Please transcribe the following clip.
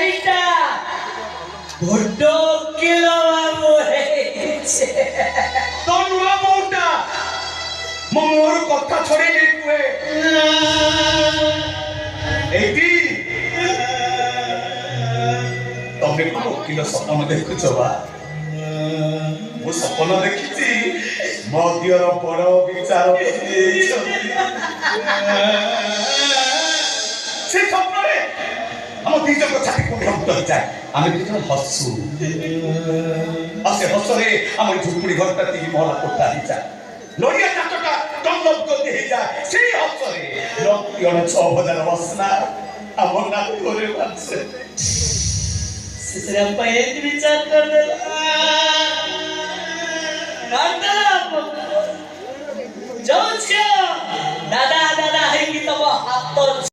এইটা বড্ড কিলো হয়েছে তোর নূয়া বউটা মোর কথা ছড়ে নেই এইটি ତମେ କଣ ଓକିଲ ସପନ ଦେଖୁଛ ବା ମୁଁ ସପନ ଦେଖିଛି ମୋ ଦିଅର ବଡ ବିଚାରପତି ସେ ସ୍ୱପ୍ନରେ ଆମ ଦି ଜଣଙ୍କ ଛାତି କୁଣ୍ଠ ହେଇଯାଏ ଆମେ ଦି ଜଣ ହସୁ ଆଉ ସେ ହସରେ ଆମର ଝୁପୁଡ଼ି ଘରଟା 3 ମହଲା କୋଠା ହେଇଯାଏ ନଡ଼ିଆ ଚାଟଟା ଟମ୍ଲପ କରି ହେଇଯାଏ ସେଇ ହସରେ ଲକ୍ଷ 6,000 ବସନା ଆମ ନାକରେ ବାଜେ सिर्फ एक विचार कर दे दादा दादा है कि तब हाथ तो